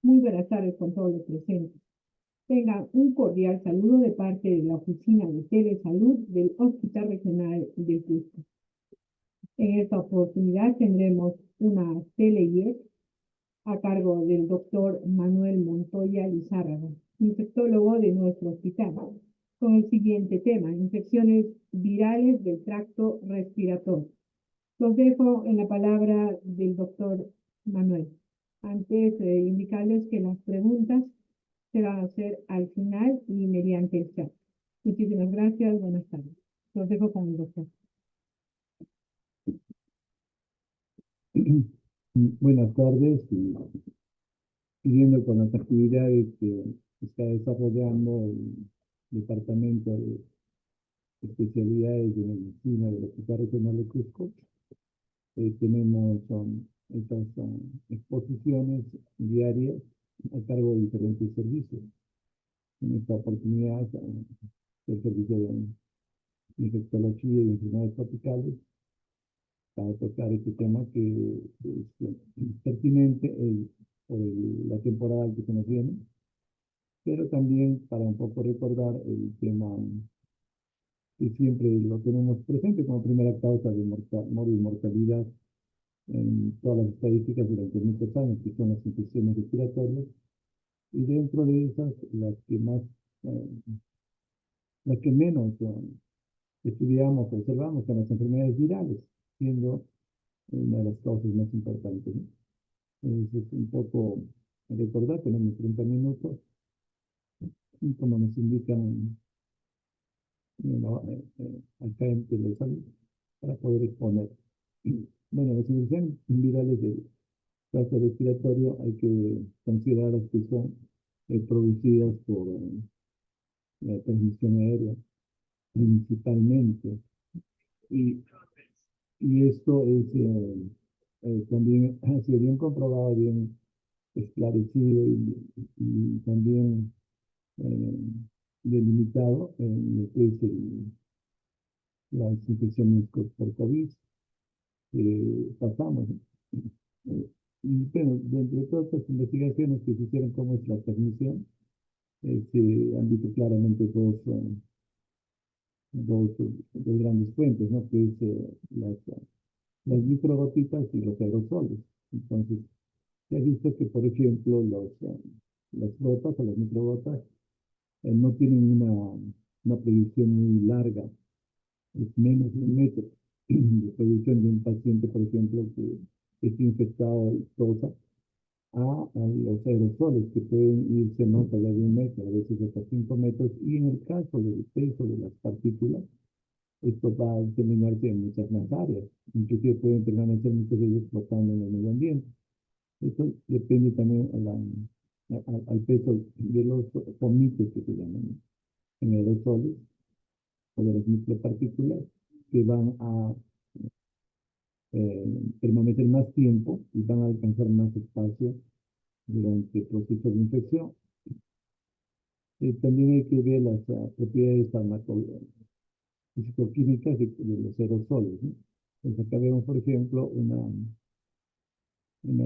Muy buenas tardes con todos los presentes. Tengan un cordial saludo de parte de la Oficina de Telesalud del Hospital Regional del Cusco. En esta oportunidad tendremos una tele a cargo del doctor Manuel Montoya Lizárraga, infectólogo de nuestro hospital, con el siguiente tema: infecciones virales del tracto respiratorio. Los dejo en la palabra del doctor Manuel. Antes de indicarles que las preguntas se van a hacer al final y mediante el chat. Muchísimas gracias, buenas tardes. Los dejo con el doctor. Buenas tardes, y siguiendo con las actividades que está desarrollando el Departamento de Especialidades de Medicina del Hospital Regional de Cusco. Tenemos estas exposiciones diarias a cargo de diferentes servicios. En esta oportunidad, el servicio de infectología y enfermedades tropicales, para tocar este tema que es pertinente por la temporada que se nos viene, pero también para un poco recordar el tema que siempre lo tenemos presente como primera causa de mortalidad en todas las estadísticas durante muchos años, que son las infecciones respiratorias, y dentro de esas, las que menos estudiamos, observamos, son las enfermedades virales, siendo una de las causas más importantes, ¿no? Es un poco recordar, tenemos 30 minutos, y como nos indican acá en Telesalud, para poder exponer. Bueno, las infecciones virales del tracto respiratorio hay que considerar las que son producidas por la transmisión aérea, principalmente. Y, y esto es también ha sido bien comprobado, bien esclarecido y también delimitado en lo que es las infecciones por COVID que pasamos. Y bueno, dentro de todas estas investigaciones que se hicieron cómo es la transmisión, se han visto claramente dos grandes fuentes, ¿no? Que es las microgotitas y los aerosoles. Entonces, se ha visto que, por ejemplo, las gotas o las microgotas no tienen una predicción muy larga, es menos de 1 metro de predicción de un paciente, por ejemplo, que es infectado y tosa, a los aerosoles que pueden irse más allá de 1 metro, a veces hasta 5 metros, y en el caso del peso de las partículas, esto va a determinarse en muchas más áreas, inclusive pueden permanecer muchos de ellos flotando en el medio ambiente. Eso depende también al peso de los fomitos que se llaman en aerosoles, o de las micropartículas, que van a permanecer más tiempo y van a alcanzar más espacio durante el proceso de infección. También hay que ver las propiedades físico-químicas de los aerosoles, ¿no? Entonces acá vemos, por ejemplo, una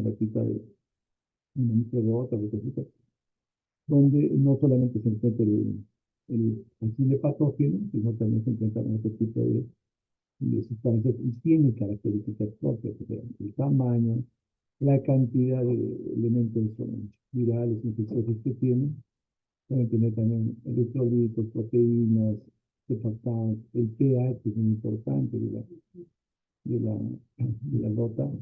ratita de una microgota, donde no solamente se encuentra el posible patógeno, sino también se encuentran otro tipo de sustancias y tienen características propias, o sea, el tamaño, la cantidad de elementos virales, infecciosos que tienen. Pueden tener también electrolitos, proteínas, surfactantes, el pH es muy importante de la, de la gota,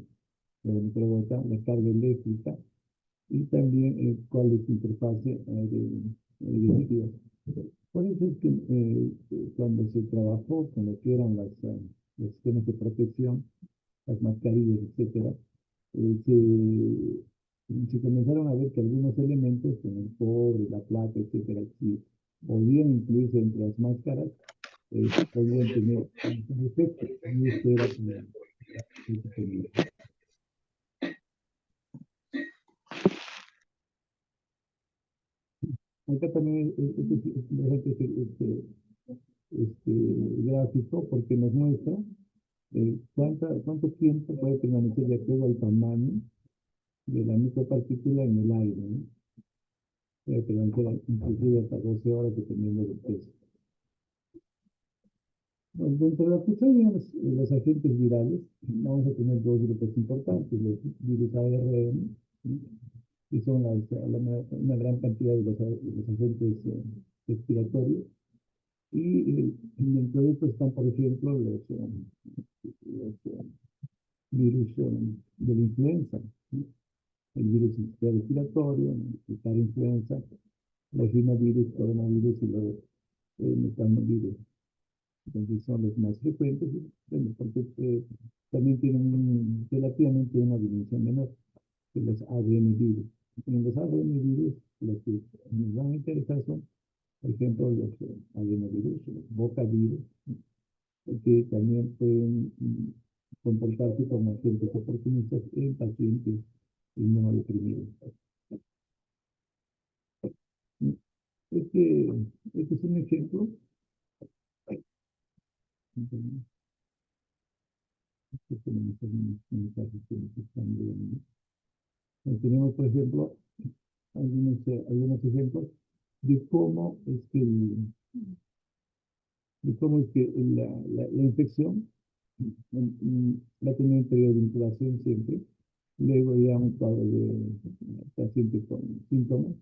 de la microgota, la carga eléctrica y también cuál es su interfase de líquidos. Por eso es que cuando se trabajó con lo que eran los sistemas de protección, las mascarillas, etcétera, se comenzaron a ver que algunos elementos, como el cobre, la plata, etcétera, si podían incluirse entre las máscaras, podían tener un efecto. Y esto era como el que tenía. Acá también es interesante este gráfico porque nos muestra cuánto tiempo puede permanecer de acuerdo al tamaño de la micropartícula en el aire, ¿no? Puede permanecer inclusive hasta 12 horas dependiendo del peso. Bueno, dentro de la cuestión de los agentes virales, vamos a tener dos grupos importantes, los virus ARN, ¿sí? Que son una gran cantidad de los agentes respiratorios, y dentro de estos están, por ejemplo, los virus de la influenza, ¿sí? El virus respiratorio, el parainfluenza, los rinovirus, coronavirus y los metanovirus. Entonces son los más frecuentes, bueno, porque también tienen relativamente una dimensión menor que los ADN virus. En los ADN virus, los que nos van a interesar son, por ejemplo, los adenovirus, los bocavirus, que también pueden comportarse como agentes oportunistas en pacientes inmunodeprimidos. Este, este es un ejemplo. Tenemos, por ejemplo, algunos ejemplos de cómo es que, la infección va a tener un periodo de incubación siempre. Luego ya un cuadro de paciente con síntomas,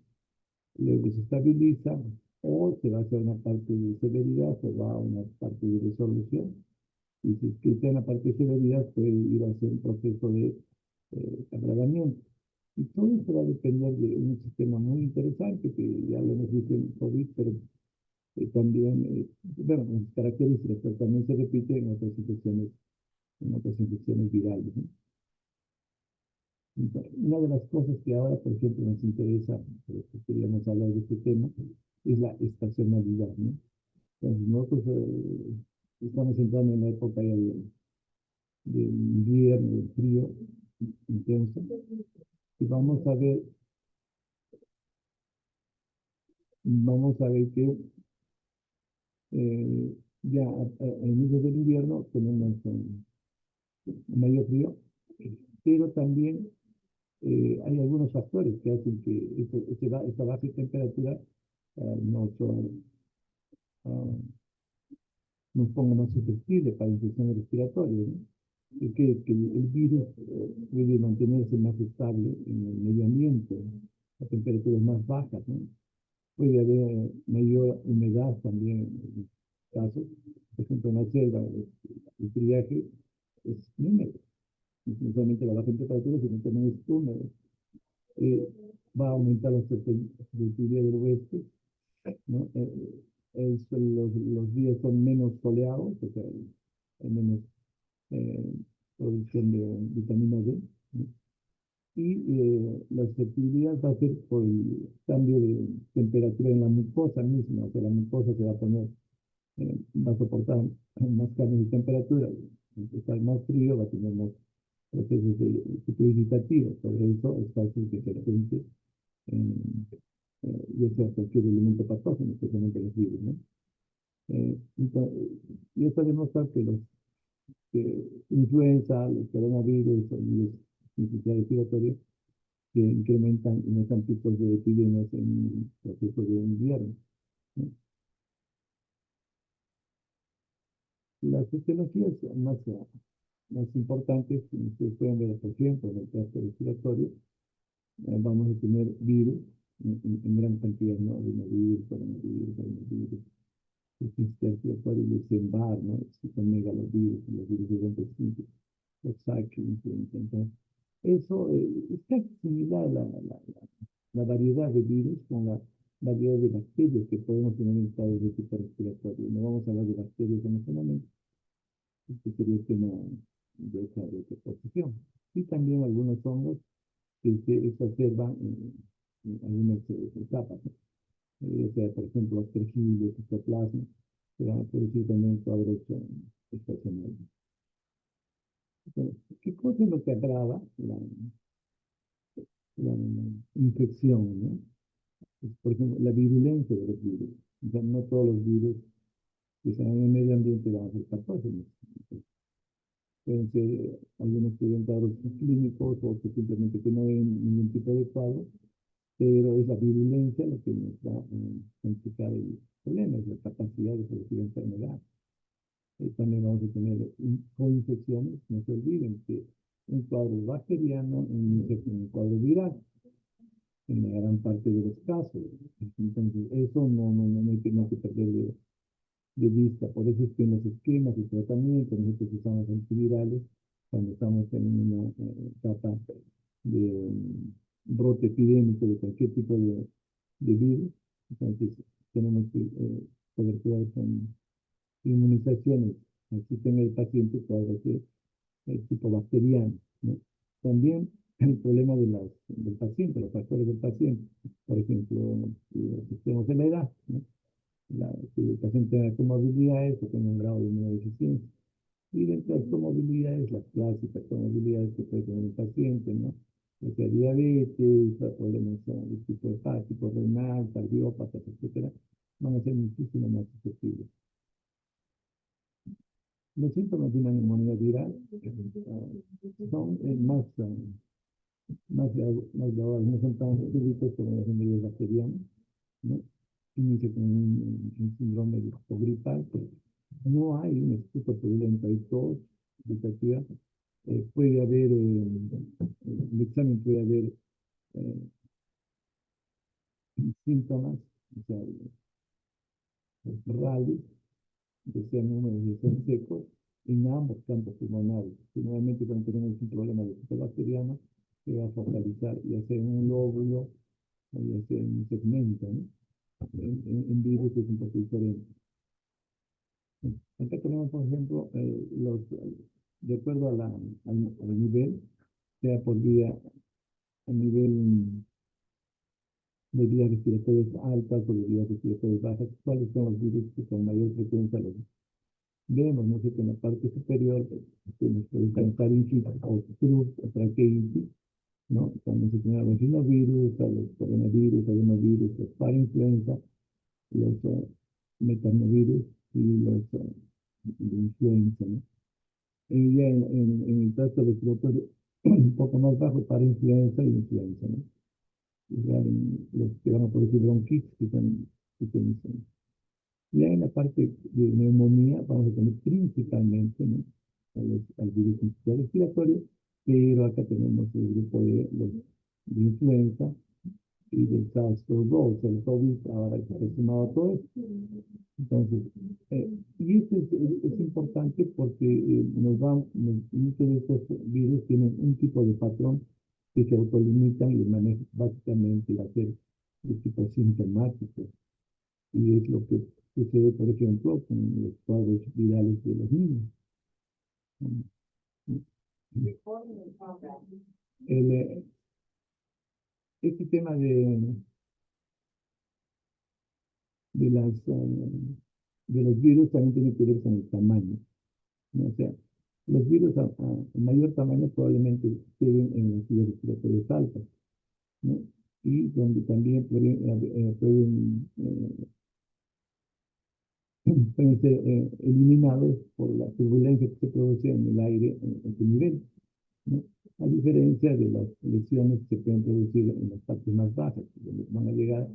luego se estabiliza o se va a hacer una parte de severidad o va a una parte de resolución. Y si es que está en la parte de severidad, puede ir a hacer un proceso de agravamiento. Y todo esto va a depender de un sistema muy interesante que ya lo hemos visto en COVID, pero también, bueno, las características, pero también se repite en otras infecciones virales, ¿no? Una de las cosas que ahora, por ejemplo, nos interesa, que queríamos hablar de este tema, es la estacionalidad, ¿no? Entonces, nosotros estamos entrando en la época del invierno, del frío intenso, y vamos a ver que ya a inicios del invierno tenemos un mayor frío, pero también hay algunos factores que hacen que esta baja temperatura nos, nos ponga más susceptible para infecciones respiratorias, ¿no? Y que el virus puede mantenerse más estable en el medio ambiente, a temperaturas más bajas, ¿no? Puede haber mayor humedad también en casos. Por ejemplo, en la selva, el triaje es húmedo, no solamente la baja temperatura, sino también es húmedo. Eh, Va a aumentar la susceptibilidad del oeste, ¿no? Los días son menos soleados, o sea, hay menos eh, producción de vitamina D, ¿no? Y la susceptibilidad va a ser por el cambio de temperatura en la mucosa misma, o sea, la mucosa se va a poner, va a soportar más cambios de temperatura, está más frío, va a tener más procesos vegetativos, por eso es fácil que se presente ya sea cualquier elemento patógeno, especialmente los virus, ¿no? Entonces, y esto demuestra que los influenza, los coronavirus, los virus respiratorios, que incrementan en estos tipos de epidemias en el proceso de invierno, ¿no? Las etiologías más importantes, que ustedes pueden ver, por ejemplo, en el tracto respiratorio, vamos a tener virus en gran cantidad, ¿no? Rinovirus, coronavirus, existe respiratorio de Epstein-Barr, ¿no? Existen megalovirus, los virus de Don los SARS, influenza. Entonces, eso es casi similar a la variedad de virus con la variedad de bacterias que podemos tener en estados de tipo respiratorio. No vamos a hablar de bacterias en este momento, este sería el tema de esta exposición. Y también algunos hongos que se exacerban en algunas etapas, ¿no? Ya sea, por ejemplo, aspergillos, citoplasma, que van a producir también cuadros estacionales. Entonces, ¿qué cosa es lo que agrava la infección, ¿no? Pues, por ejemplo, la virulencia de los virus. O sea, no todos los virus que están en el medio ambiente van a ser patógenos. pueden ser algunos que ven cuadros clínicos o que simplemente que no ven ningún tipo de cuadro, pero es la virulencia lo que nos va a implicar el problema, es la capacidad de producir enfermedad. También vamos a tener coinfecciones, no se olviden que un cuadro bacteriano inicia con un cuadro viral en la gran parte de los casos. Entonces, eso no hay que perder de vista. Por eso es que en los esquemas de tratamiento nosotros usamos antivirales cuando estamos en una etapa de brote epidémico de cualquier tipo de virus. Entonces, tenemos que poder cuidar con inmunizaciones. Así tenga el paciente cuadro que es tipo bacteriano, ¿no? También el problema del paciente, los factores del paciente. Por ejemplo, si tenemos en la edad, ¿no? Si el paciente tiene comorbilidades o tiene un grado de inmunodeficiencia. Y dentro de las comorbilidades, las clásicas comorbilidades que puede tener el paciente, ¿no? O sea, diabetes, problemas de tipo hepático, renal, cardiópatas, etcétera, van a ser muchísimo más susceptibles. Los síntomas de una neumonía viral son más graves, no son tan súbitos como los virus bacterianos, ¿no? Inicia con un síndrome de gripal, pero no hay un estudio purulento, hay tos, irritativa, puede haber, el examen puede haber eh, síntomas, o sea, rales, que sean húmedos y sean secos, en ambos campos pulmonares. Y nuevamente cuando tenemos un problema de tipo bacteriano, se va a focalizar ya sea en un lóbulo o ya sea en un segmento, ¿no? En virus es un poco diferente. Acá tenemos, por ejemplo, de acuerdo al nivel, sea por vía, a nivel de vías respiratorias altas o de vías respiratorias bajas, cuáles son los virus que con mayor frecuencia los vemos, ¿no sé, que en la parte superior que nos produce faringitis o traqueitis, ¿no? También se tiene a los rinovirus, a los coronavirus, adenovirus, los parainfluenza, los metarnovirus y los de influenza, ¿no? Y ya en el tracto respiratorio un poco más bajo para influenza y influenza, ¿no? Y ya en los que van a producir bronquitis, que son influenza. Ya en la parte de neumonía vamos a tener principalmente, ¿no? Al virus respiratorio, pero acá tenemos el grupo de influenza y del SARS-CoV-2, el COVID, ahora está sumado a todo esto. Entonces, y esto es importante porque muchos de estos virus tienen un tipo de patrón que se autolimitan y manejan básicamente va a ser de tipo sintomático. Y es lo que sucede, por ejemplo, con los cuadros virales de los niños. El, este tema de, las, de los virus también tiene que ver con el tamaño, ¿no? O sea, los virus a mayor tamaño probablemente queden en las vías respiratorias altas, ¿no? Y donde también pueden ser eliminados por la turbulencia que se produce en el aire en su nivel, ¿no? A diferencia de las lesiones que se pueden producir en las partes más bajas, donde van a llegar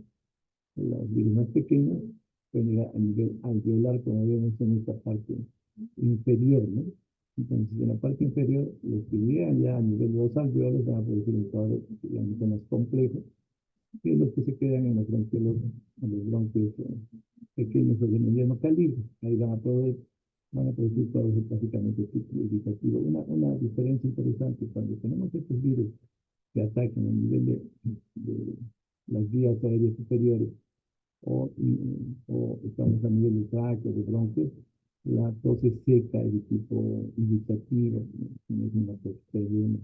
los virus más pequeños, pueden llegar a nivel alveolar, como vemos en esta parte inferior, ¿no? Entonces, en la parte inferior, los que llegan ya a nivel de los alveolos van a producir un cuadro, digamos, más complejo, que los que se quedan en los bronquiolos, en los bronquios pequeños o de mediano calibre. Ahí van a producir cuadros básicamente significativos. Una diferencia interesante cuando tenemos estos virus que atacan a nivel de las vías aéreas superiores o estamos a nivel de tráqueo, de bronquios, la tos es seca, es de tipo irritativo, no es una tos perenne.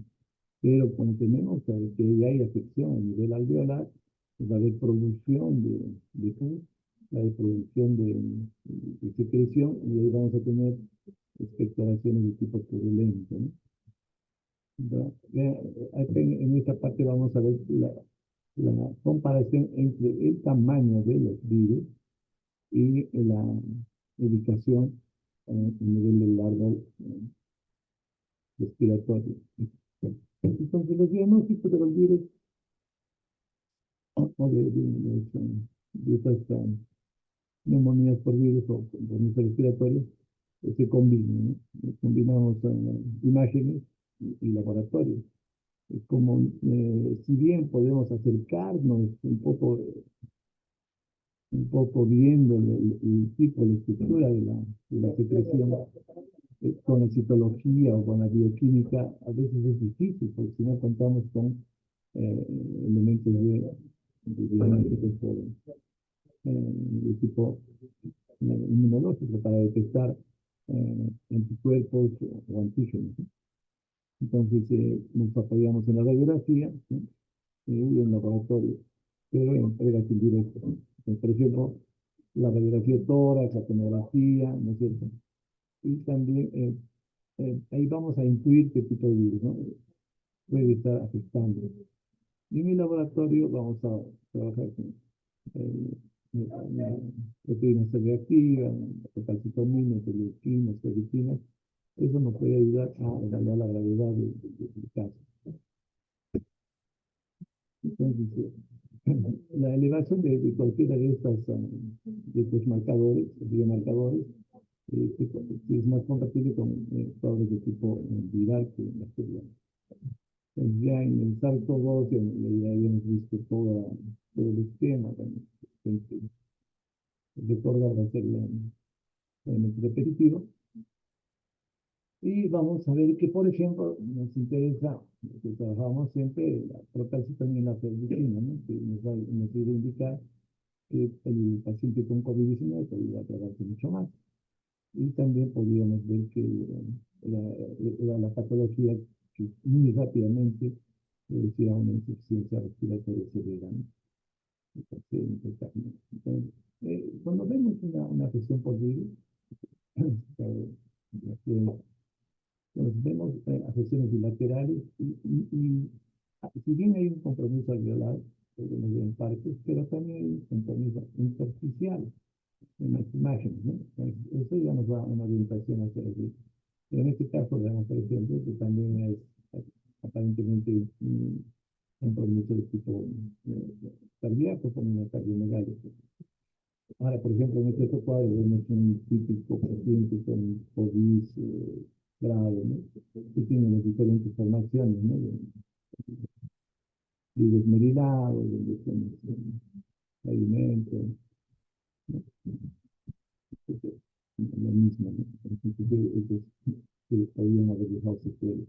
Pero cuando tenemos que ya hay afección a nivel alveolar, va a haber producción de pus, va a haber producción de secreción y ahí vamos a tener expectoraciones de tipo purulento, ¿no? Acá en esta parte vamos a ver la comparación entre el tamaño de los virus y la ubicación en el nivel del árbol respiratorio. Entonces, los diagnósticos de los virus o de estas neumonías por virus o por respiratorios se combinan, ¿no? Combinamos imágenes y laboratorios. Es como, si bien podemos acercarnos un poco viendo el tipo, la estructura de la secreción, con la citología o con la bioquímica, a veces es difícil, porque si no contamos con elementos de diagnósticos de tipo inmunológico para detectar anticuerpos o antígenos, ¿no? Entonces, nos apoyamos en la radiografía, ¿sí? Y en laboratorio, pero en entregas indirectas. Entonces, por ejemplo, la radiografía de tórax, la tomografía, ¿no es cierto? Y también ahí vamos a intuir qué tipo de virus, ¿no? Puede estar afectando. Y en mi laboratorio vamos a trabajar con proteínas reactivas, calcitonina, leuquinas, ferritinas. Eso nos puede ayudar a evaluar la gravedad del caso. Entonces, la elevación de cualquiera de de estos marcadores, biomarcadores, es más compatible con todos de tipo viral que bacteriano. Entonces, ya en el SARS-CoV-2 ya habíamos visto todo el esquema, recordar hacer el repetitivo. Y vamos a ver que, por ejemplo, nos interesa, que trabajamos siempre, la proteína también la ferritina, ¿no? Que nos va a indicar que el paciente con COVID-19 podría tratarse mucho más. Y también podríamos ver que era la patología que muy rápidamente producía una insuficiencia respiratoria severa, ¿no? Entonces, cuando vemos una afección por virus, vemos afecciones bilaterales si bien hay un compromiso alveolar, podemos ver en partes, pero también hay un compromiso intersticial en las imágenes, ¿no? Eso ya nos da una orientación hacia el virus. Pero en este caso, veamos, por ejemplo, que también es aparentemente un compromiso de tipo cardíaco con una cardiomegalia. Ahora, por ejemplo, en este otro cuadro vemos un típico paciente con COVID grave, ¿no? Que tiene las diferentes formaciones, ¿no? De desmerilado, de alimentos, ¿no? Lo mismo, ¿no? Entonces, ellos que podrían haber dejado secuelas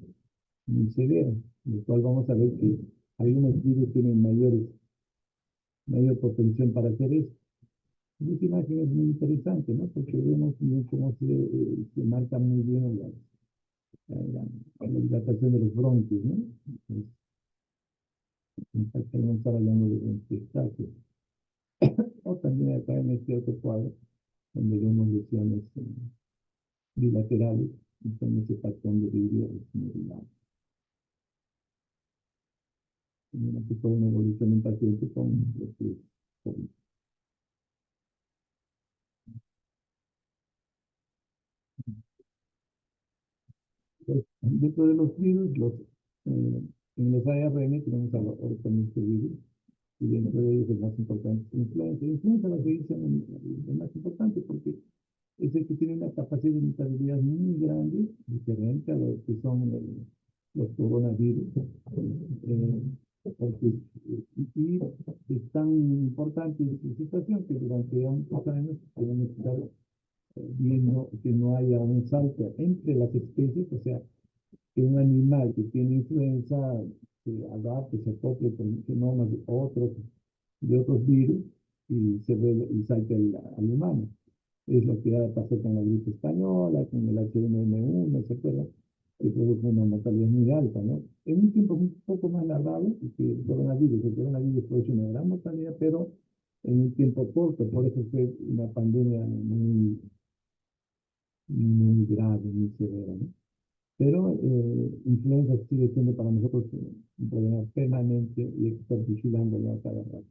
muy severas, lo cual vamos a ver que algunos virus tienen mayor potencial para hacer eso. Y esta imagen es muy interesante, ¿no? Porque vemos bien cómo se marca muy bien la dilatación de los bronquios, ¿no? Entonces, no estar hablando de bronquiectasis. O también acá en este otro cuadro, donde vemos lesiones bilaterales, y con ese patrón de vidrio desmerilado. Aquí fue una evolución en paciente con COVID. Pues, dentro de los virus, en los ARN tenemos a los ortomicevirus, y dentro de ellos el más importante es influenza. Influenza la que dicen el más importante porque es el que tiene una capacidad de inestabilidad muy grande, diferente a los que son los coronavirus. Eh, porque, y es tan importante su situación que durante muchos años tenemos que estar viendo que no haya un salto entre las especies, o sea, que un animal que tiene influenza se adapte, se acople con genomas de otros virus y salte al humano. Es lo que pasó con la gripe española, con el H1N1, ¿se acuerdan? Que produjo una mortalidad muy alta, ¿no? En un tiempo un poco más largado, que el coronavirus produce una gran mortalidad, pero en un tiempo corto, por eso fue una pandemia muy grave, muy severa, ¿no? Pero influenza sigue siendo para nosotros un problema permanente y hay que estar vigilándolo a cada rato.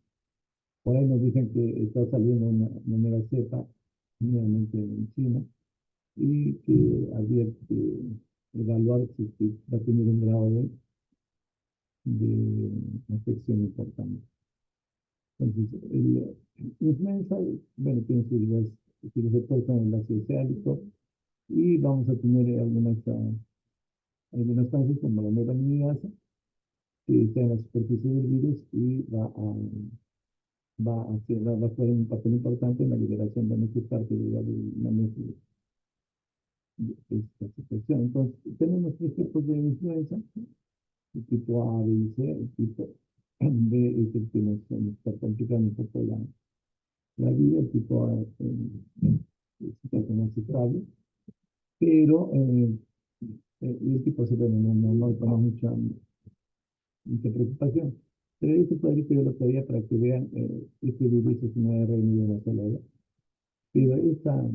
Por ahí nos dicen que está saliendo una nueva cepa, nuevamente en China, y que advierte evaluar si va a tener un grado de afección importante. Entonces, influenza, bueno, tiene sus receptores en el ácido sálico y vamos a tener algunas fases como la neuraminidasa, que está en la superficie del virus y va a jugar un papel importante en la liberación de nuestra parte de la manejo de esta situación. Entonces, tenemos tres tipos de influenza: el tipo A, B y C. El tipo B es el que nos está complicando un poco la vida. El tipo A es más estable, pero el tipo C, bueno, no toma mucha preocupación. Pero este cuadrito yo lo quería para que vean, este virus es una ARN de una sola edad. Pero esta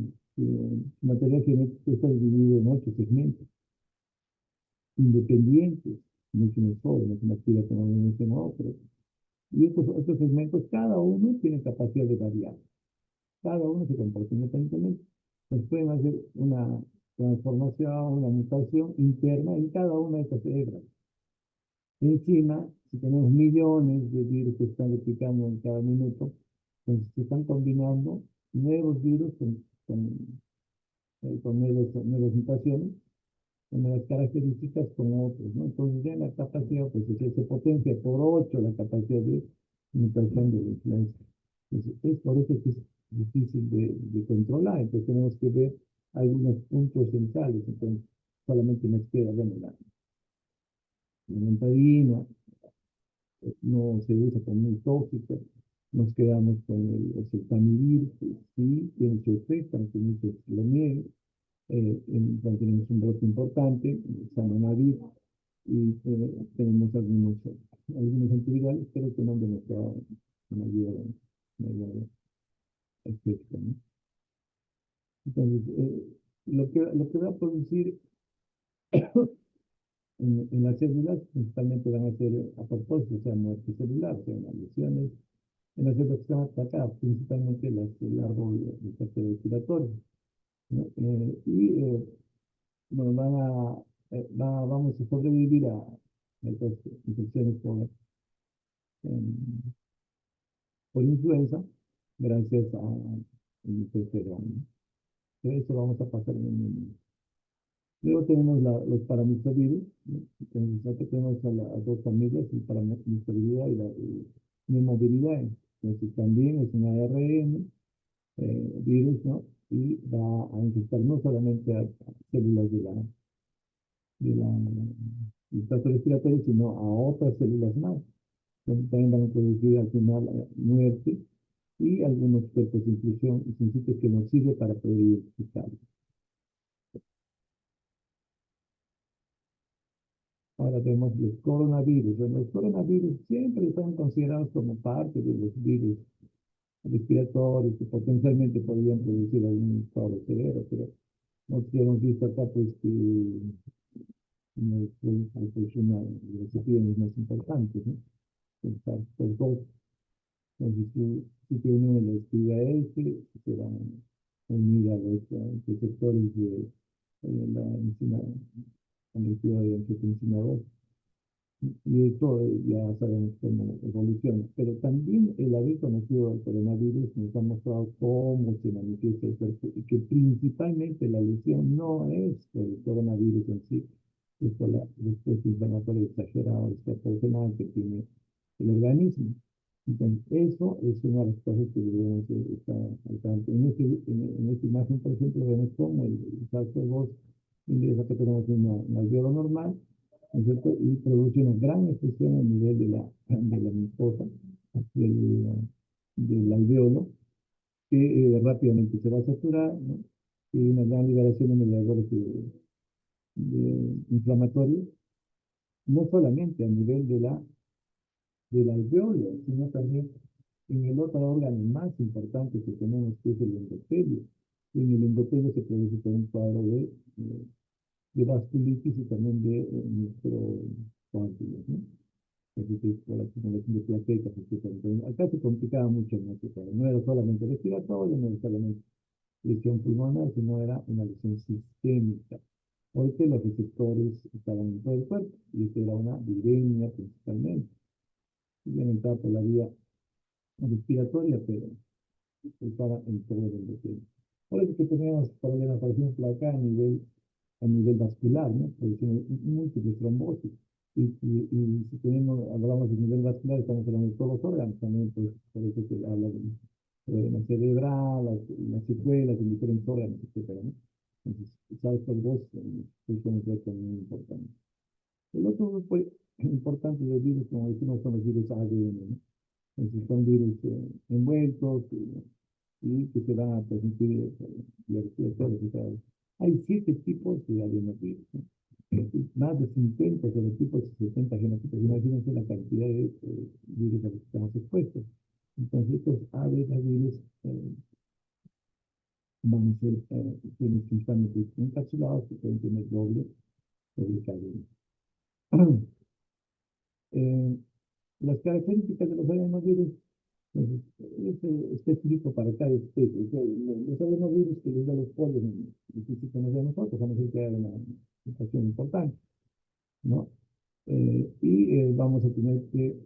material genético está dividido en 8 segmentos independientes, mucho mejor, no se activa como mencionó otros. Y estos segmentos, cada uno tiene capacidad de variar. Cada uno se comporta independientemente. Nos pueden hacer una transformación, una mutación interna en cada una de estas hebras. Encima, si tenemos millones de virus que están replicando en cada minuto, entonces se están combinando nuevos virus con nuevas mutaciones, con nuevas características con otros, ¿no? Entonces ya la capacidad, pues se potencia por 8 la capacidad de mutación de la influenza. Entonces, es por eso que es difícil de controlar. Entonces tenemos que ver algunos puntos centrales. Entonces, solamente nos queda, bueno, la mentadina, no se usa como muy tóxico. Nos quedamos con el oseltamivir, que sí tiene su efecto, aunque muchos lo nieguen. Tenemos un brote importante, el Zanamivir, y tenemos algunos antivirales, pero que no han demostrado mayor efecto, ¿no? Entonces, lo que va a producir en las células principalmente van a ser apoptosis, o sea, muerte celular, o sea, las lesiones en las células que están atacadas, principalmente el árbol del tracto respiratorio, ¿no? Bueno, vamos a sobrevivir a estas infecciones por influenza gracias a el interferón, ¿no? De eso vamos a pasar en el mundo. Luego tenemos los paramyxovirus, ¿no? Entonces, aquí tenemos a dos familias, el paramyxoviridad y la pneumoviridae. Entonces, también es un ARN virus, ¿no? Y va a infectar no solamente a células del tracto respiratorio, sino a otras células más. Entonces, también van a producir al final muerte y algunos cuerpos de inclusión y principios que nos sirven para poder identificarlos. Ahora tenemos los coronavirus. Bueno, los coronavirus siempre están considerados como parte de los virus respiratorios que potencialmente podrían producir algún estado severo, pero nosotros hemos visto acá pues que pues, una de las epidemias más importantes, ¿no? El SARS-CoV-2. Entonces, si te unen a la actividad se van a unir a los receptores de la enzima, la actividad de angiotensina 2. Y esto ya sabemos cómo evoluciona. Pero también el haber conocido el coronavirus nos ha mostrado cómo se manifiesta el cuerpo y que principalmente la lesión no es por el coronavirus en sí, es por la respuesta inflamatoria exagerada, desproporcionada que tiene el organismo. Entonces, eso es una de las cosas que debemos estar al tanto. En esta imagen, por ejemplo, vemos cómo el SARS-CoV-2 ingresa que tenemos una alveolo normal, ¿no es cierto? Y produce una gran expresión a nivel de la mucosa, del, del alveolo, que rápidamente se va a saturar, ¿no? Y una gran liberación de mediadores inflamatorios, no solamente a nivel del alveolo, sino también en el otro órgano más importante que tenemos, que es el endotelio. Y en el endotelio se produce todo un cuadro de vasculitis y también de microcoágulos, ¿no? Entonces, por la acumulación de plaquetas, etc. Entonces, acá se complicaba mucho en este caso. No era solamente respiratorio, no era solamente lesión pulmonar, sino era una lesión sistémica. porque los receptores estaban en todo el cuerpo, y esto era una viremia principalmente. Y bien entraba por la vía respiratoria, pero estaba en todo el endotelio. Por eso que tenemos problemas, por ejemplo, acá a nivel vascular, ¿no? Porque tiene múltiples trombosis. Y si tenemos, hablamos de nivel vascular, estamos hablando de todos los órganos también, pues, por eso se habla de problema cerebral, las secuelas en diferentes órganos, etcétera, ¿no? Entonces, sabes, por dos cuestiones que son muy importantes. El otro grupo importante de virus, como decimos, son los virus ADN, ¿no? Entonces, son virus envueltos y que se van a transmitir vía. Hay 7 tipos de adenovirus, ¿no? Más de 50 genotipos y 70 genotipos. Imagínense la cantidad de virus a los que estamos expuestos. Entonces, estos adenovirus van a ser principalmente encapsulados, que pueden tener doble cadena. Eh, las características de los adenovirus pues, es específico para cada especie. O sea, los adenovirus que les da los polios en el sistema de nosotros, vamos a decir que hay una situación importante, ¿no? Vamos a tener que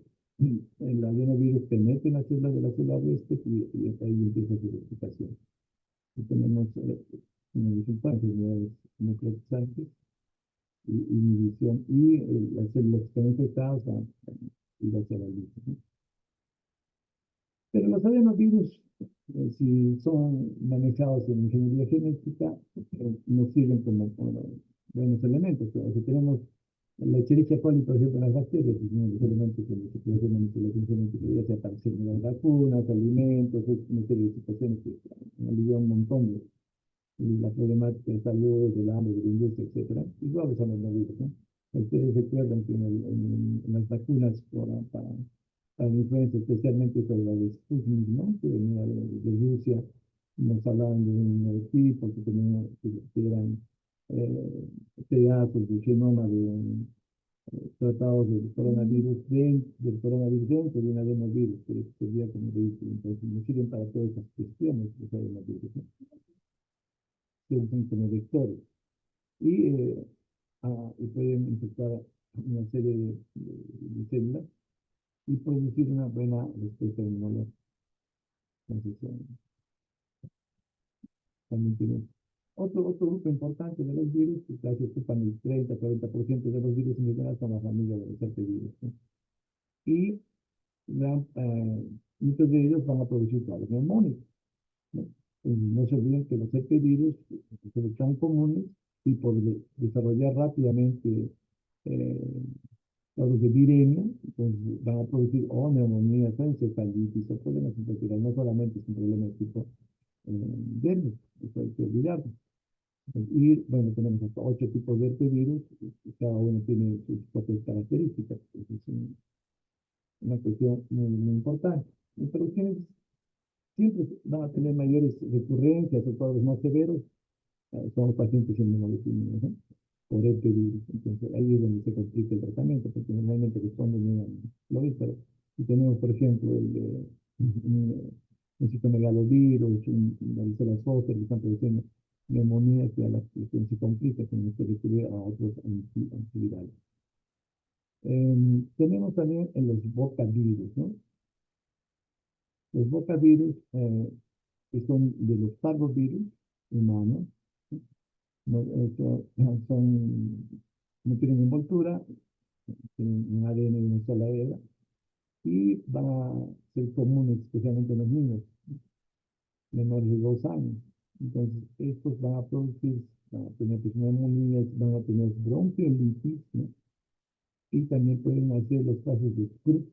el adenovirus penetre en las células de la célula huésped y hasta ahí empieza su replicación. Y tenemos como resultado enfermedades nucleotizantes y inhibición y las células que están infectadas van a ir hacia la luz, ¿no? Pero los adenovirus, si son manejados en ingeniería genética, nos sirven como buenos elementos. O sea, si tenemos la Escherichia coli, por ejemplo, en las bacterias, pues, son los elementos que se puede hacer manipulación genética, ya sea para hacer las vacunas, alimentos, una serie de situaciones que han aliviado un montón de la problemática de salud, del hambre, de la industria, etcétera. Igual son los adenovirus, ¿no? Ustedes recuerdan que en las vacunas para la influenza, especialmente sobre la de Sputnik, ¿no? Que venía de Rusia, nos hablaban de un tipo que tenía, que eran pedazos de genoma de tratados del coronavirus dentro de un adenovirus, que servía como vehículo. Entonces, nos sirven para todas esas cuestiones, los adenovirus, ¿no? Que usan como vectores. Y y pueden infectar una serie de células y producir una buena respuesta inmunológica. Entonces, también tiene otro grupo importante de los virus, que casi ocupan el 30-40% de los virus en general, son la familia de los herpesvirus, ¿no? Y muchos de ellos van a producir cuadros neumónicos, ¿no? No se olviden que los herpesvirus son tan comunes y por desarrollar rápidamente eh, los de viremia, entonces van a producir o neumonía, o encefalitis, o problemas intestinales. No solamente es un problema de tipo dermis, eso hay que olvidarlo. Y bueno, tenemos hasta 8 tipos de herpesvirus, y cada uno tiene sus propias características. Es una cuestión muy importante. Las interrupciones siempre van a tener mayores recurrencias o cuadros más severos. Son los pacientes inmunodeprimidos, ¿no? Por este virus. Entonces, ahí es donde se complica el tratamiento, porque normalmente responden bien a lo mismo. Pero si tenemos, por ejemplo, un citomegalovirus, un varicela zoster, que están produciendo neumonía, que a la cuestión se complica, tenemos que recurrir a otros antivirales. Tenemos también en los bocavirus, ¿no? Los bocavirus, que son de los parvovirus humanos, no, no tienen envoltura, tienen un ADN de una sola hebra y van a ser comunes especialmente en los niños menores de 2 años. Entonces, estos van a tener pues, neumonías, van a tener bronquiolitis, ¿no? Y también pueden hacer los casos de Krupp,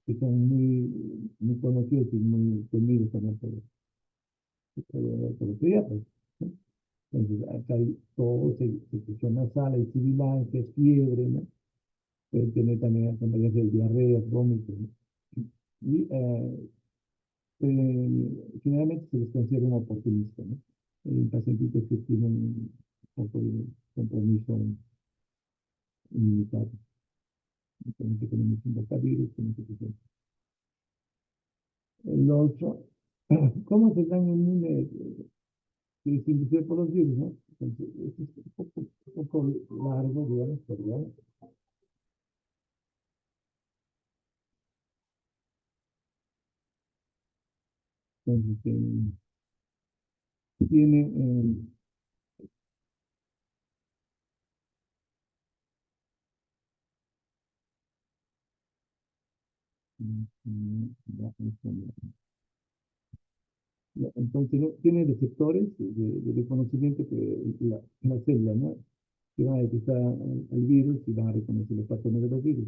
que son muy conocidos y muy temidos también por los pediatras, ¿no? Entonces, acá hay tos, secreción nasal, hay sibilancias, fiebre, ¿no? Pueden tener también acompañantes de diarreas, vómitos, ¿no? Y generalmente se les considera un oportunista, ¿no? Pacientitos que tienen un poco de compromiso inmunitario. Entonces, tenemos un bocavirus, tenemos que el otro, ¿cómo se dan inmune que se induce por los virus, no? Entonces, es un poco largo, digamos, perdón. Entonces, tiene, entonces, tiene receptores de reconocimiento que la célula, ¿no? Que van a detectar al virus y van a reconocer los patrones de los virus.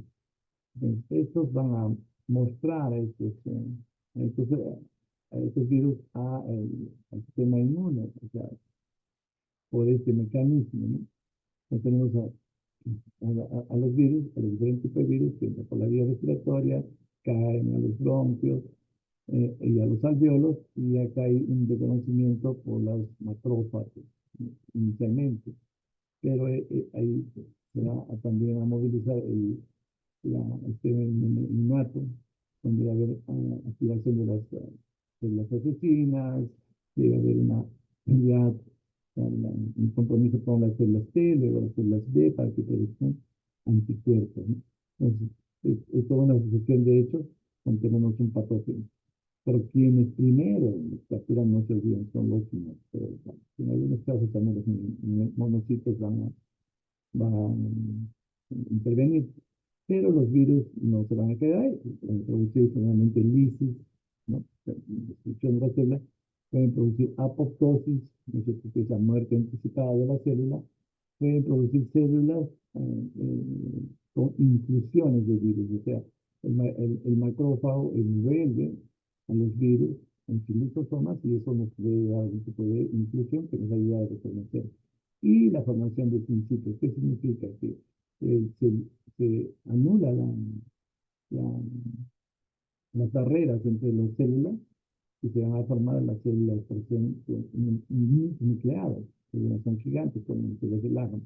Entonces, estos van a mostrar a estos virus al sistema inmune, o sea, por este mecanismo, ¿no? Entonces, tenemos a los virus, a los diferentes tipos de virus que entran por la vía respiratoria, caen a los bronquios y a los alveolos, y acá hay un reconocimiento por los macrófagos inicialmente, pero ahí se va también a movilizar el sistema innato, donde va a haber activación de las asesinas, debe haber ya, un compromiso con las células T, luego las células B, para que produzcan anticuerpos, ¿no? Entonces, es toda una asociación de hechos con que tenemos un patógeno. Pero quienes primero capturan nuestros bien son los humanos. Pero bueno, en algunos casos también los monocitos van a intervenir. Pero los virus no se van a quedar ahí, pueden producir solamente lisis, ¿no? Destrucción de la célula, pueden producir apoptosis, ¿no es cierto? Que es la muerte anticipada de la célula, pueden producir células con inclusiones de virus, o sea, el macrófago envuelve a los virus en sus lisosomas y eso nos puede dar un tipo de inclusión que nos ayuda a reconocer. Y la formación de principios, ¿qué significa? Que se, se anula la- las barreras entre las células y se van a formar las células por ser nucleadas, que son gigantes, como células de Langham,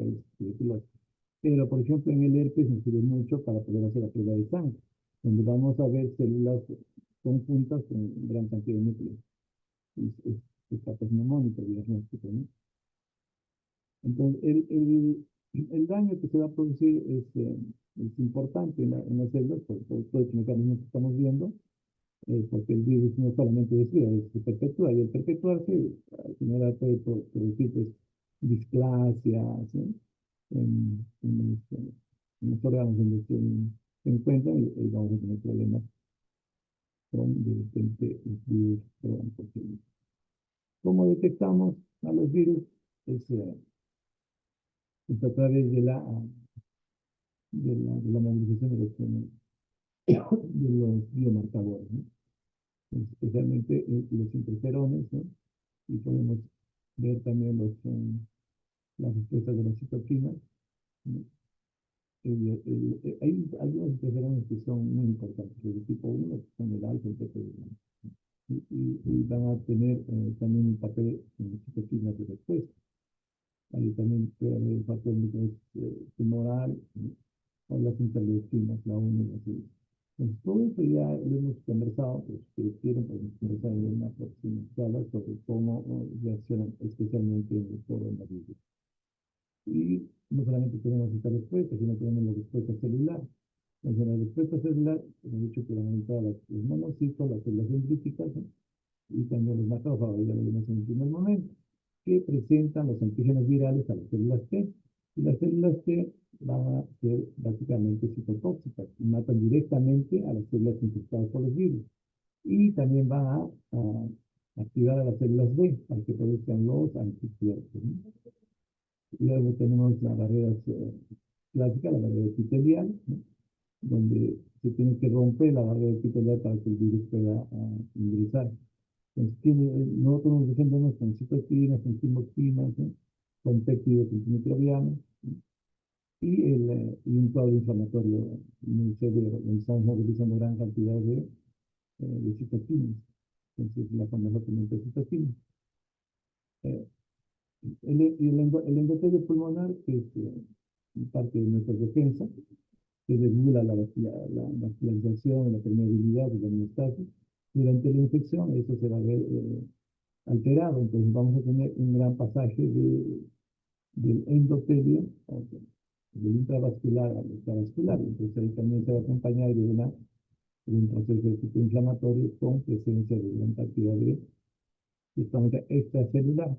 pero, por ejemplo, en el herpes nos sirve mucho para poder hacer la prueba de sangre, donde vamos a ver células conjuntas con gran cantidad de núcleos. Es patógeno diagnóstico, ¿no? Entonces, el daño que se va a producir es importante en las células, por todo este mecanismo que estamos viendo, porque el virus no solamente destruye, se perpetúa, y al perpetuarse, al final puede producir pues, displasia, ¿sí? En los órganos donde se encuentran, y vamos a tener problemas con de repente los virus que van a conseguir. ¿Cómo detectamos a los virus? Es, es a través de la movilización de los biomarcadores, ¿no? Especialmente los interferones, ¿no? Y podemos ver también las respuestas de las citoquinas, ¿no? Hay algunos interferones que son muy importantes, los de tipo 1, que son el alfa, el beta y van a tener también un papel en las citoquinas de respuesta. Ahí también puede haber el papel tumoral, ¿no? O las interleucinas, la 1 y la 6. Entonces, todo eso ya lo hemos conversado, pues, si quieren, podemos conversar en una próxima charla sobre cómo reaccionan especialmente en el coronavirus. Y no solamente tenemos esta respuesta, sino tenemos la respuesta celular. Entonces, la respuesta celular, hemos dicho que van a entrar los monocitos, las células dendríticas, ¿no? Y también los macrófagos, ya lo vimos en el primer momento, que presentan los antígenos virales a las células T. Y las células T van a ser básicamente citotóxicas y matan directamente a las células infectadas por los virus. Y también van a activar a las células B para que produzcan los anticuerpos, ¿no? Y luego tenemos la barrera clásica, la barrera epitelial, ¿no? Donde se tiene que romper la barrera epitelial para que el virus pueda ingresar. Entonces, nosotros nos defendemos con citoquinas, con quimoquinas, ¿no? Con péptidos antimicrobianos, ¿no? Y un cuadro inflamatorio muy severo, donde estamos movilizando gran cantidad de citoquinas. Entonces, la famosa tormenta de citoquinas. Eh, el endotelio pulmonar, que es parte de nuestra defensa, que regula la vascularización, la permeabilidad de la homeostasis. Durante la infección, eso se va a ver alterado, entonces vamos a tener un gran pasaje del endotelio, o sea, del intravascular al extravascular. Entonces ahí también se va a acompañar de un proceso de tipo inflamatorio con presencia de gran cantidad de justamente extracelular.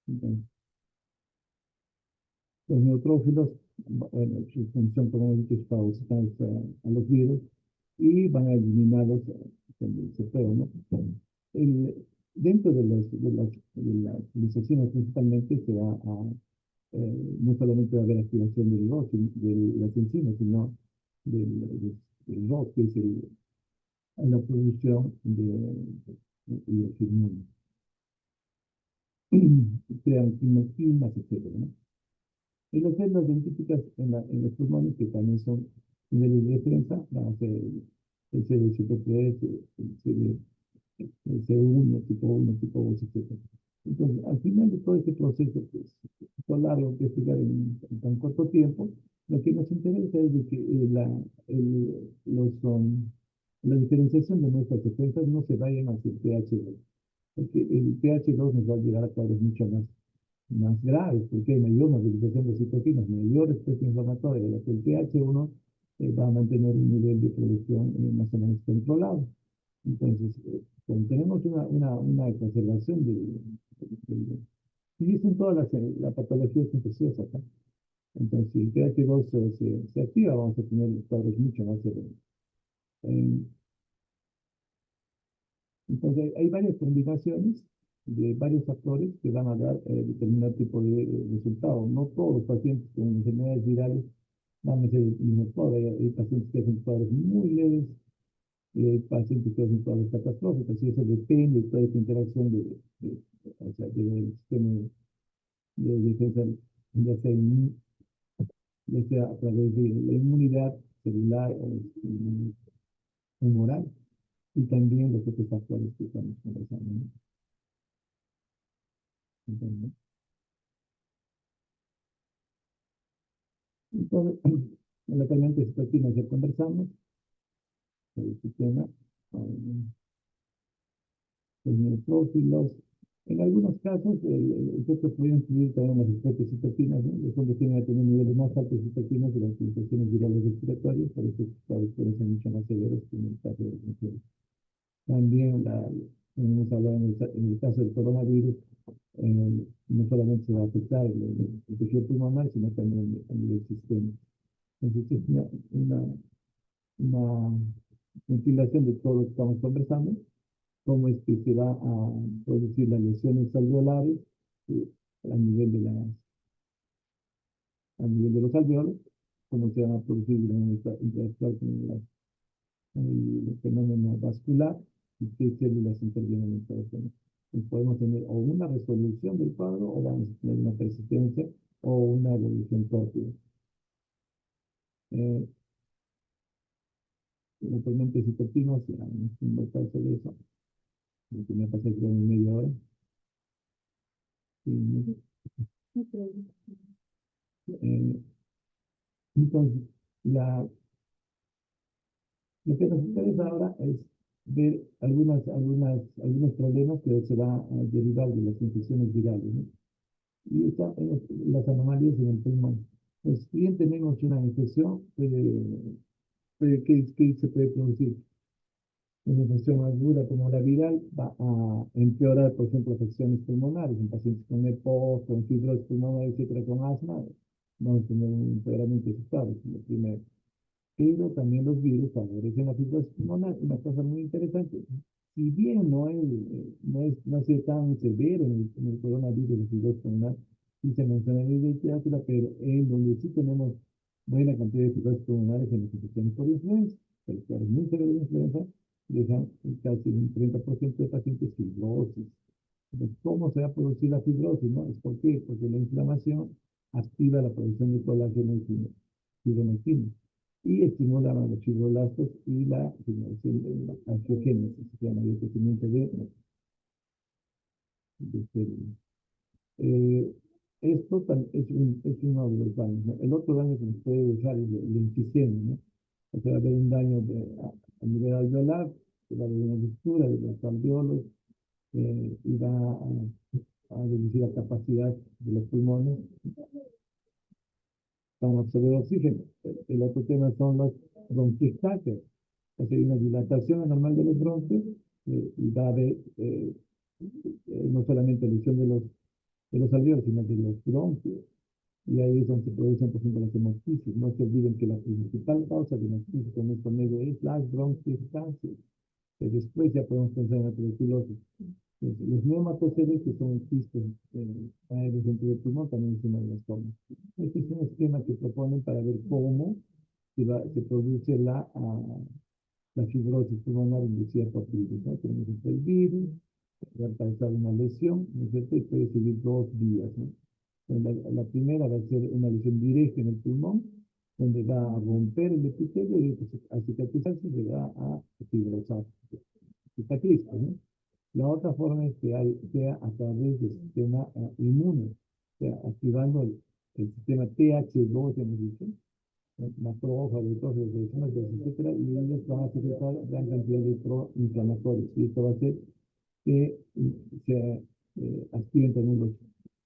Entonces, los neutrófilos, bueno, su función como es fagocitar a los virus y van a eliminarlos cuando se pueda, ¿no? El, dentro de las leucocinas principalmente se va a, no solamente va a haber activación del ROS, de las enzimas, sino del ROS, que es la producción de los hormonas, crean quimiosinas, etcétera, ¿no? Y las células dendríticas en los pulmones, que también son niveles de defensa, van a ser el CD73, el C1, tipo 1, tipo 2, etcétera. Entonces, al final de todo este proceso, pues, es largo que explicar en tan corto tiempo, lo que nos interesa es de que la diferenciación de nuestras defensas no se vayan hacia el pH2, porque el pH2 nos va a llegar a cuadros mucho más graves, porque hay mayor movilización de citoquinas, mayor respuesta inflamatoria, la que el pH1 va a mantener un nivel de producción más o menos controlado. Entonces, cuando tenemos una exacerbación y dicen todas la patología es infecciosa acá. Entonces, si el pH2 se activa, vamos a tener cuadros mucho más severos. Eh, entonces, hay varias combinaciones de varios factores que van a dar determinado tipo de resultado. No todos los pacientes con enfermedades virales van a ser el mismo cuadro. Hay pacientes que hacen cuadros muy leves y hay pacientes que hacen cuadros catastróficos, y eso depende de toda esta interacción o sea, del sistema de defensa, ya sea, ya sea a través de la inmunidad celular o humoral, y también los otros factores que estamos conversando, ¿no? Entonces, localmente citoquinas ya conversamos, el sistema, los neutrófilos. En algunos casos, el efecto puede incluir también las especies citoquinas, ¿no? Los hombres tienen a tener niveles más altos de citoquinas de las infecciones virales respiratorias, por eso pueden ser mucho más severos que en el caso de las mujeres. También, hemos hablado en el caso del coronavirus, no solamente se va a afectar el tejido pulmonar, sino también a nivel sistémico. Entonces, es una ventilación de todo lo que estamos conversando, cómo es que se va a producir las lesiones alveolares eh, a nivel a nivel de los alveolos, cómo se van a producir la interactuar con el fenómeno vascular y qué células intervienen en todo esto, ¿no? Entonces podemos tener o una resolución del cuadro o vamos a tener una persistencia o una evolución tórpida. Eventualmente citoquinas, ya no estoy invertido sobre eso, lo que me pasé creo en media hora. Y, eh, entonces, lo que nos interesa ahora es ver algunos problemas que se van a derivar de las infecciones virales, ¿no? Y están las anomalías en el pulmón. Pues, si bien tenemos una infección, ¿qué se puede producir? Una infección aguda como la viral va a empeorar, por ejemplo, afecciones pulmonares. En pacientes con EPOC, con fibrosis pulmonar, etcétera, con asma, vamos a tener un empeoramiento de sus cuadros, lo primero. Pero también los virus favorecen la fibrosis pulmonar. Una cosa muy interesante, si bien no ha sido tan severo en el coronavirus de fibrosis pulmonar, sí se menciona en la literatura, pero en donde sí tenemos buena cantidad de fibrosis pulmonares en las infecciones por influenza, pero claro, muy severo de influenza, dejan casi un 30% de pacientes fibrosis. Entonces, ¿cómo se va a producir la fibrosis? ¿No? ¿Es por qué? Porque la inflamación activa la producción de colágeno y fibronectina y estimula a los fibroblastos y la generación de la angiogénesis, se llama el crecimiento de células. Eh, esto es uno de los daños, ¿no? El otro daño que nos puede dejar es el enfisema, ¿no? O sea, va a haber un daño a nivel alveolar, va a haber una ruptura de los alveolos y va a reducir la capacidad de los pulmones para absorber oxígeno. El otro tema son los bronquiectasias. O sea, hay una dilatación anormal de los bronquios y va a haber no solamente lesión de los alveolos, sino de los bronquios. Y ahí es donde se producen, por ejemplo, las hemoptisis. No se olviden que la principal causa de hemoptisis en nuestro medio es las bronquiectasias. Que después ya podemos pensar en la tuberculosis. Los neumatoceles, que son quistes aéreos dentro del pulmón, también es una de las formas. Este es un esquema que proponen para ver cómo se produce la fibrosis pulmonar inducida por virus, ¿no? Tenemos el virus, va a causar una lesión, ¿no es cierto? Y puede seguir 2 días, ¿no? La primera va a ser una lesión directa en el pulmón, donde va a romper el epitelio y a cicatrizarse se va a fibrosar, cicatriza, ¿no? La otra forma es que sea a través del sistema inmune, o sea, activando el sistema TH2, hemos dicho, macrófagos, etcétera, y ellos van a secretar gran cantidad de proinflamatorios. Y esto va a hacer que se activen también los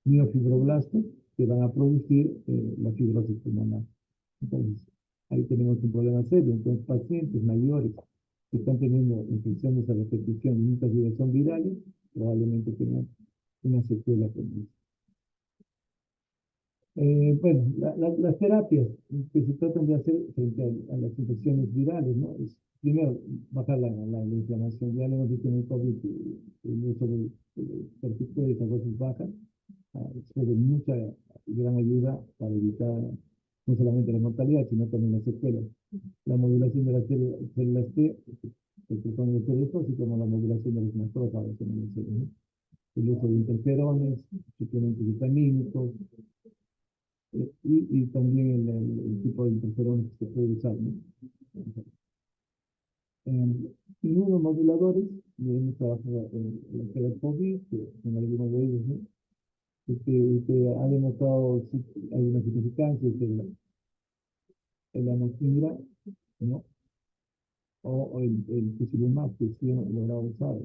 miofibroblastos que van a producir la fibrosis pulmonar. Entonces, ahí tenemos un problema serio. Entonces, pacientes mayores que están teniendo infecciones a repetición y muchas veces son virales, probablemente tengan una secuela con eso. Bueno, las terapias que se tratan de hacer frente a las infecciones virales, ¿no? Es, primero, bajar la inflamación. Ya lo hemos dicho en el COVID, el uso de corticoides a dosis bajas fue de mucha gran ayuda para evitar no solamente la mortalidad, sino también las secuelas. La modulación de las células T, que son los y como la modulación de los macrófagos, ¿no? El uso de interferones, suplementos vitamínicos, y también el tipo de interferones que se puede usar, ¿no? Inmunomoduladores, hemos trabajado en el COVID, en algunos de ellos, ¿no? Que ha demostrado algunas significancias en la anakinra, ¿no? O el tocilizumab que sí hemos logrado usar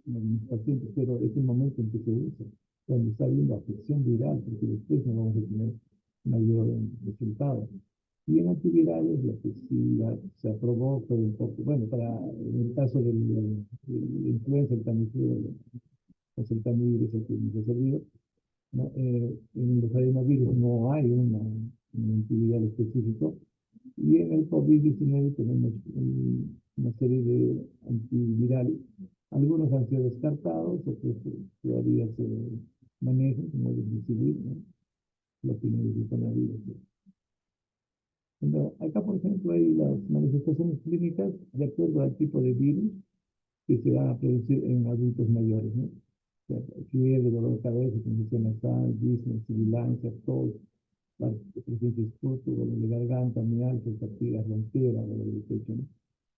en algunos pacientes, pero es el momento en que se usa, cuando está habiendo afección viral, porque después no vamos a tener mayor resultado. Y en antivirales, la que sí se aprobó fue un poco, bueno, en el caso del influenza, el Tamiflu, el Tamiflu es el que nos ha servido, ¿no? En los adenovirus no hay un antiviral específico, y en el COVID-19 tenemos una serie de antivirales. Algunos han sido descartados, otros todavía se manejan, como el Remdesivir, ¿no? Lo que no es el coronavirus. Acá, por ejemplo, hay las manifestaciones clínicas de acuerdo al tipo de virus que se van a producir en adultos mayores, ¿no? O sea, fiebre, dolor de cabeza, congestión nasal, disney, sibilancia, tos, presencia de esputo, dolor de garganta, mialgia, fatiga, ronquera, dolor de pecho, ¿no?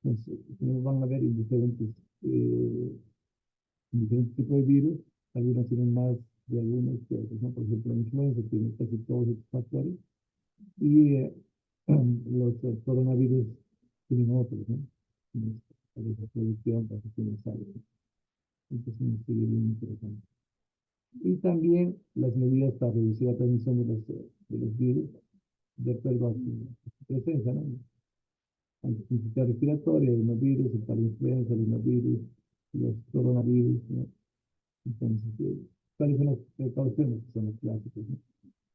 Entonces, nos van a ver en diferentes tipos de virus, algunos tienen más de algunos que otros, ¿no? Por ejemplo, la influenza tiene casi todos estos factores, y los coronavirus tienen otros, ¿no? Esa producción, cuestiones sales. Entonces, un estudio bien interesante. Y también las medidas para reducir la transmisión de los virus, de acuerdo a su presencia, ¿no? Antiinfección respiratoria, el rinovirus, el parainfluenza, el rinovirus, los coronavirus, ¿no? Entonces, ¿cuáles son las precauciones que son las clásicas, ¿no?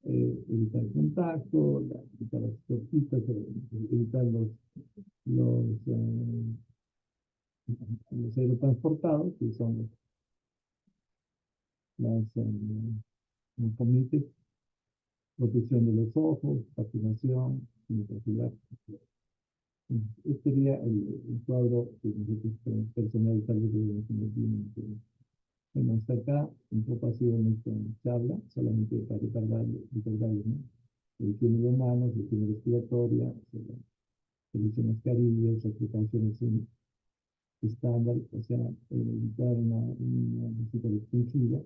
Evitar el contacto, evitar las toxitas, evitar los, eh, los aerotransportados, que son las comités, protección de los ojos, vacunación, incapacidad. Este sería el cuadro que nosotros personalizar de los. Bueno, hasta acá un poco ha sido nuestra charla, solamente para recordarles, ¿no? El higiene de manos, el higiene respiratoria, el uso de mascarillas, las precauciones estándar, o sea, evitar una visita extensiva,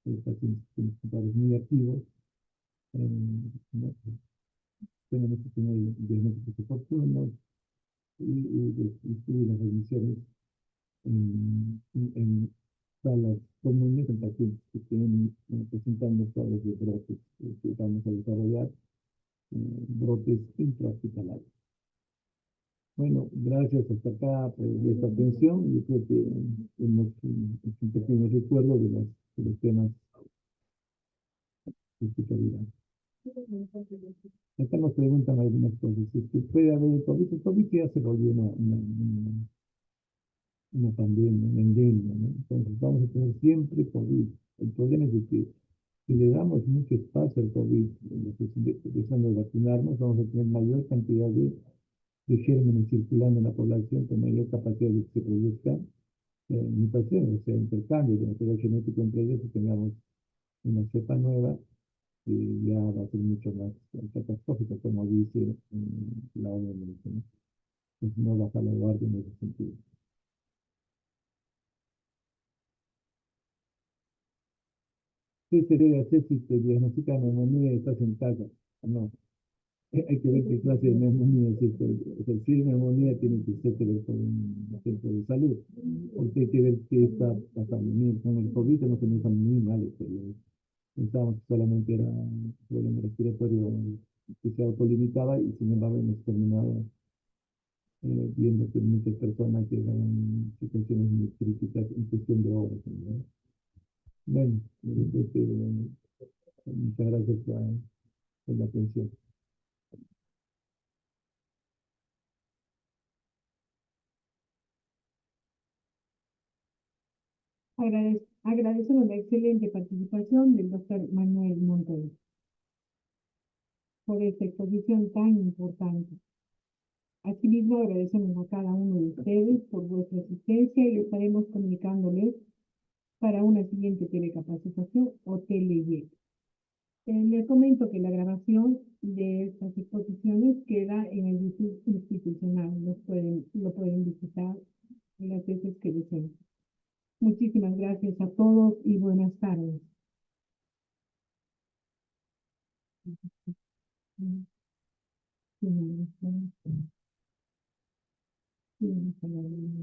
los pacientes tienen que estar muy activos, ¿no? Tenemos que tener diagnósticos oportunos y distribuir las admisiones en salas comunes en pacientes que tienen presentando estados de brotes que vamos a desarrollar, brotes intrahospitalarios. Bueno, gracias hasta acá por esta atención. Yo creo que hemos hecho un pequeño recuerdo de los temas de hospitalidad. Acá nos preguntan algunas cosas. Si es que puede haber COVID, el COVID ya se volvió una pandemia, una endemia, ¿no? Entonces vamos a tener siempre COVID. El problema es de que si le damos mucho espacio al COVID, los que empezando a vacunarnos, vamos a tener mayor cantidad de gérmenes circulando en la población, con mayor capacidad de que se produzca mutaciones, o sea, intercambio de material genético entre ellos y tengamos una cepa nueva que ya va a ser mucho más catastrófica, como dice la OMS, ¿no? Entonces no baja la guardia en ese sentido. ¿Qué se debe hacer si te diagnostica neumonía y estás en casa? No, hay que ver qué clase de neumonía es esto. O sea, si es neumonía, tiene que ser por un centro de salud, porque hay que ver qué está pasando. Con el COVID no se me hizo muy mal experiencia. Pensábamos que solamente era un problema respiratorio que se autolimitaba y sin embargo hemos terminado viendo que muchas personas llegan en situaciones muy críticas en cuestión de horas, ¿no? Bueno, yo creo que, muchas gracias por la atención. Agradecemos la excelente participación del doctor Manuel Montoya por esta exposición tan importante. Asimismo, agradecemos a cada uno de ustedes por vuestra asistencia y estaremos comunicándoles para una siguiente telecapacitación o teleye. Les comento que la grabación de estas exposiciones queda en el YouTube institucional. Lo pueden visitar las veces que deseen. Muchísimas gracias a todos y buenas tardes. Sí,